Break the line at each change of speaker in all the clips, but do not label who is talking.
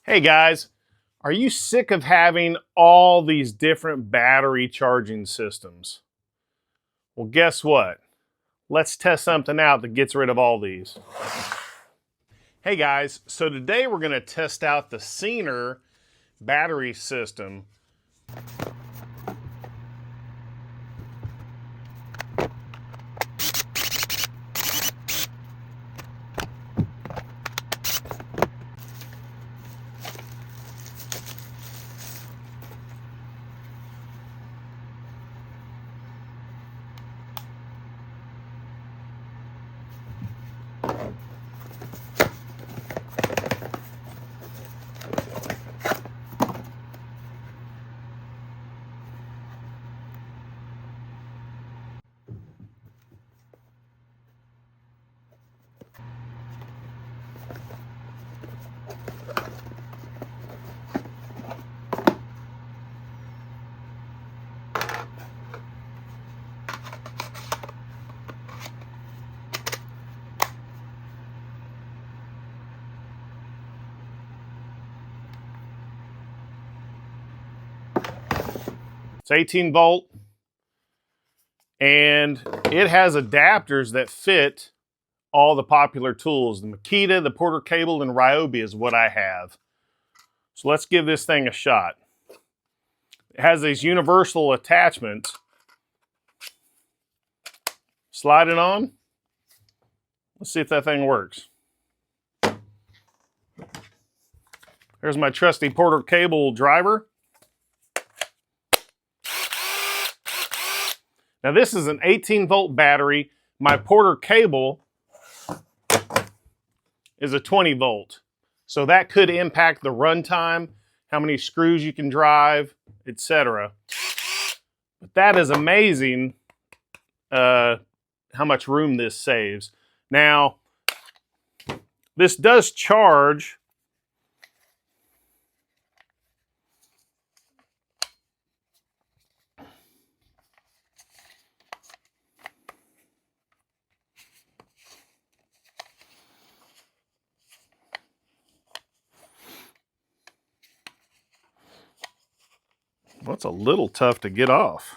Hey guys, are you sick of having all these different battery charging systems? Well, guess what? Let's test something out that gets rid of all these. Hey guys, so today we're going to test out the Cener battery system. It's 18 volt and it has adapters that fit all the popular tools. The Makita, the Porter cable, and Ryobi is what I have. So let's give this thing a shot. It has these universal attachments. Slide it on. Let's see if that thing works. There's my trusty Porter cable driver. Now this is an 18 volt battery. My Porter cable is a 20 volt. So that could impact the runtime, how many screws you can drive, etc. But that is amazing how much room this saves. Now, this does charge . Well, it's a little tough to get off.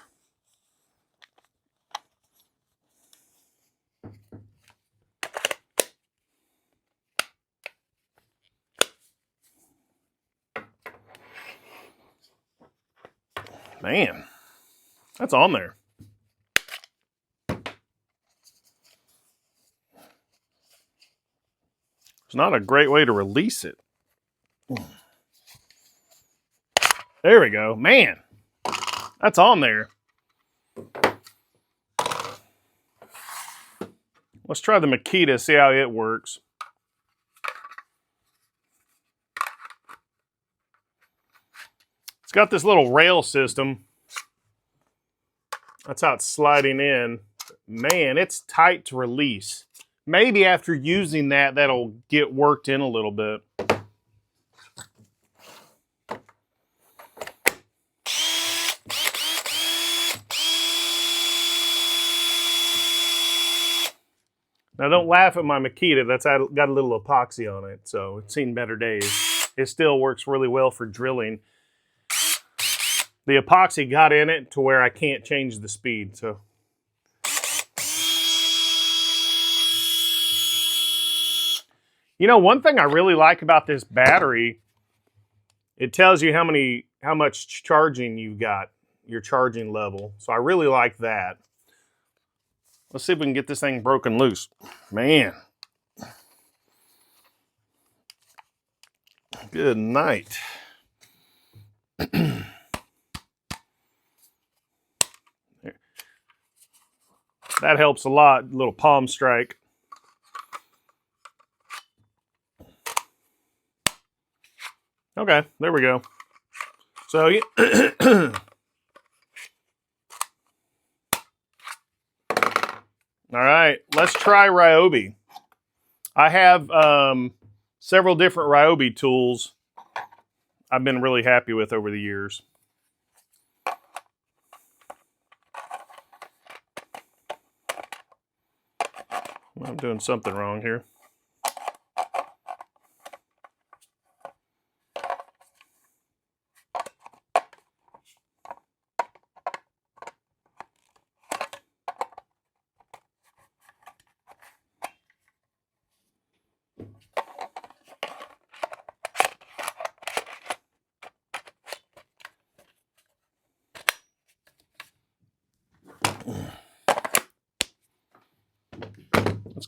Man, that's on there. It's not a great way to release it. There we go. Man, that's on there. Let's try the Makita, see how it works. It's got this little rail system. That's how it's sliding in. Man, it's tight to release. Maybe after using that, that'll get worked in a little bit. Now don't laugh at my Makita, that's got a little epoxy on it, so it's seen better days. It still works really well for drilling. The epoxy got in it to where I can't change the speed, so. You know, one thing I really like about this battery, it tells you how much charging you've got, your charging level. So I really like that. Let's see if we can get this thing broken loose. Man. Good night. That helps a lot, little palm strike. Okay, there we go. So, all right, let's try Ryobi. I have several different Ryobi tools I've been really happy with over the years. I'm doing something wrong here.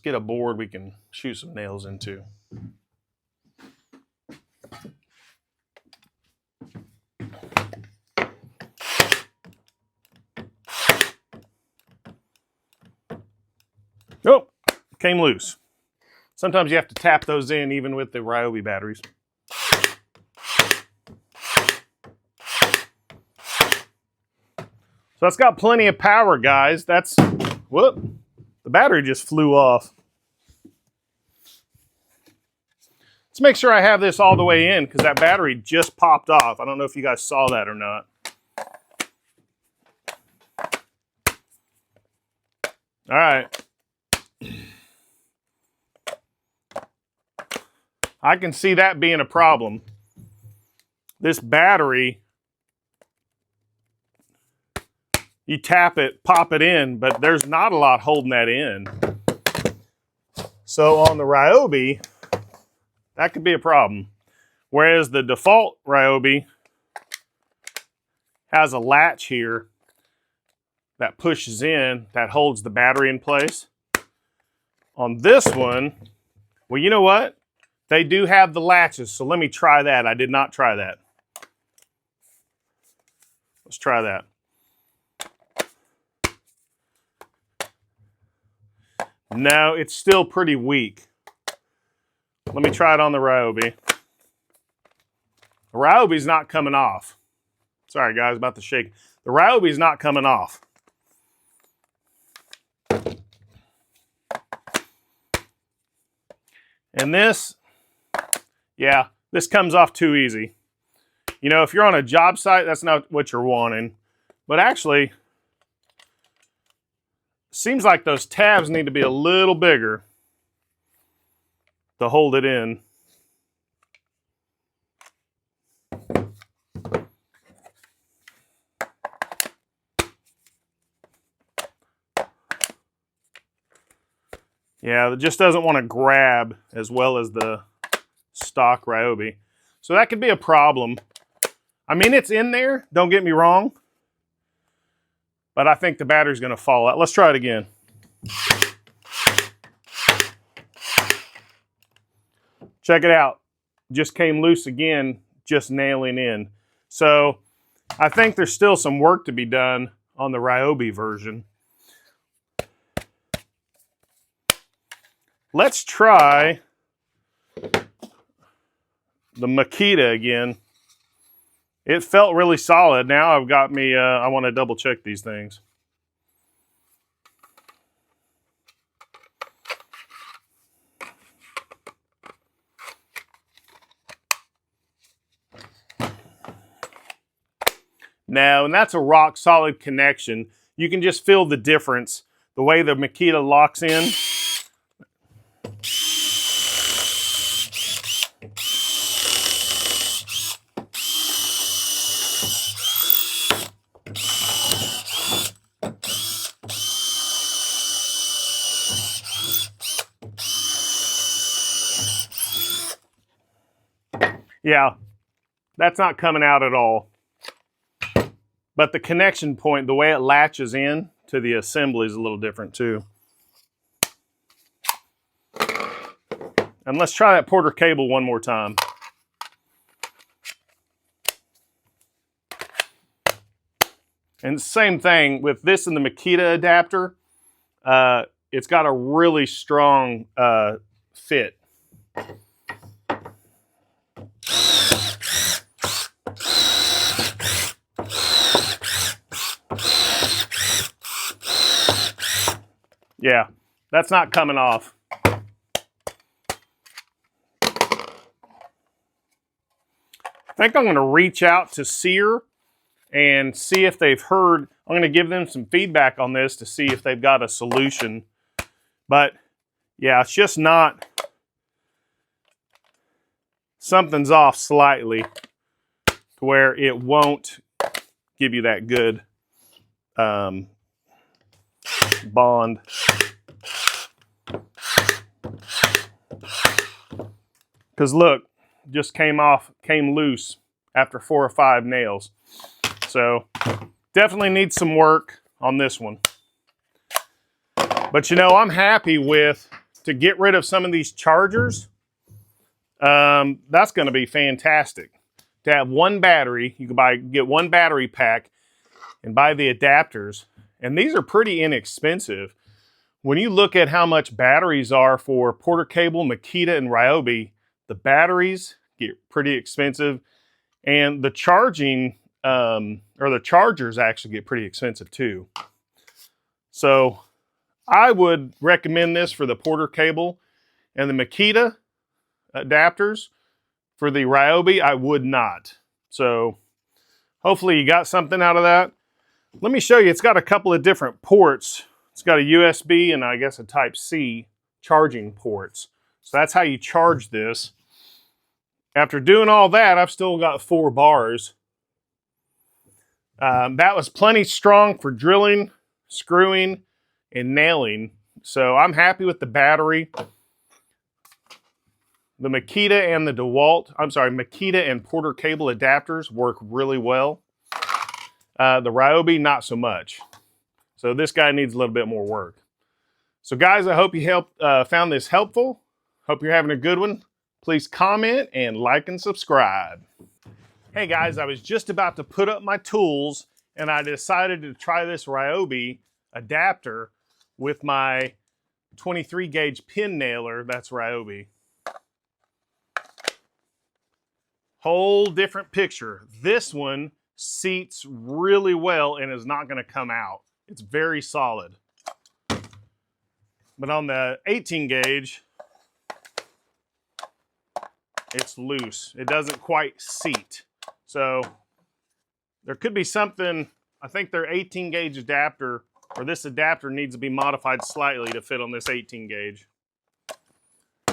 get a board we can shoot some nails into. Oh, came loose. Sometimes you have to tap those in even with the Ryobi batteries. So it's got plenty of power, guys. That's, whoop, the battery just flew off. Let's make sure I have this all the way in because that battery just popped off. I don't know if you guys saw that or not. All right. I can see that being a problem. This battery, you tap it, pop it in, but there's not a lot holding that in. So on the Ryobi, that could be a problem. Whereas the default Ryobi has a latch here that pushes in, that holds the battery in place. On this one, well, you know what? They do have the latches, so let me try that. I did not try that. Let's try that. No, it's still pretty weak. Let me try it on the Ryobi. The Ryobi's not coming off. Sorry guys, about to shake. The Ryobi's not coming off. And this, yeah, this comes off too easy. You know, if you're on a job site, that's not what you're wanting. But actually, seems like those tabs need to be a little bigger to hold it in. Yeah, it just doesn't want to grab as well as the stock Ryobi. So that could be a problem. I mean, it's in there, don't get me wrong. But I think the battery's going to fall out. Let's try it again. Check it out. Just came loose again, just nailing in. So I think there's still some work to be done on the Ryobi version. Let's try the Makita again. It felt really solid. Now I've got me, I want to double check these things. Now, and that's a rock solid connection. You can just feel the difference, the way the Makita locks in. Yeah, that's not coming out at all. But the connection point, the way it latches in to the assembly is a little different too. And let's try that Porter cable one more time. And same thing with this and the Makita adapter. It's got a really strong fit. Yeah, that's not coming off. I think I'm going to reach out to CEENR and see if they've heard. I'm going to give them some feedback on this to see if they've got a solution. But yeah, it's just not, something's off slightly to where it won't give you that good bond. Because look, just came loose after 4 or 5 nails. So definitely needs some work on this one. But you know, I'm happy with to get rid of some of these chargers, that's going to be fantastic. To have one battery, you can get one battery pack and buy the adapters. And these are pretty inexpensive. When you look at how much batteries are for Porter Cable, Makita, and Ryobi, the batteries get pretty expensive. And the charging, or the chargers actually get pretty expensive too. So I would recommend this for the Porter Cable, and the Makita adapters. For the Ryobi, I would not. So hopefully you got something out of that. Let me show you, it's got a couple of different ports. It's got a USB and I guess a Type-C charging ports. So that's how you charge this. After doing all that, I've still got 4 bars. That was plenty strong for drilling, screwing, and nailing. So I'm happy with the battery. The Makita and the Makita and Porter Cable adapters work really well. The Ryobi, not so much. So this guy needs a little bit more work. So guys, I hope you found this helpful. Hope you're having a good one. Please comment and like and subscribe. Hey guys, I was just about to put up my tools and I decided to try this Ryobi adapter with my 23 gauge pin nailer. That's Ryobi. Whole different picture. This one seats really well and is not going to come out. It's very solid. But on the 18 gauge, it's loose. It doesn't quite seat. So there could be something, I think their 18 gauge adapter, or this adapter needs to be modified slightly to fit on this 18 gauge.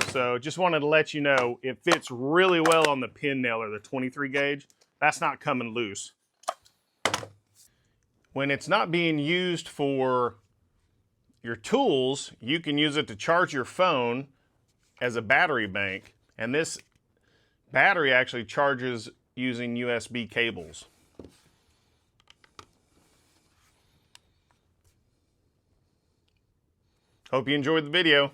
So just wanted to let you know, it fits really well on the pin nailer, the 23 gauge. That's not coming loose. When it's not being used for your tools, you can use it to charge your phone as a battery bank. And this battery actually charges using USB cables. Hope you enjoyed the video.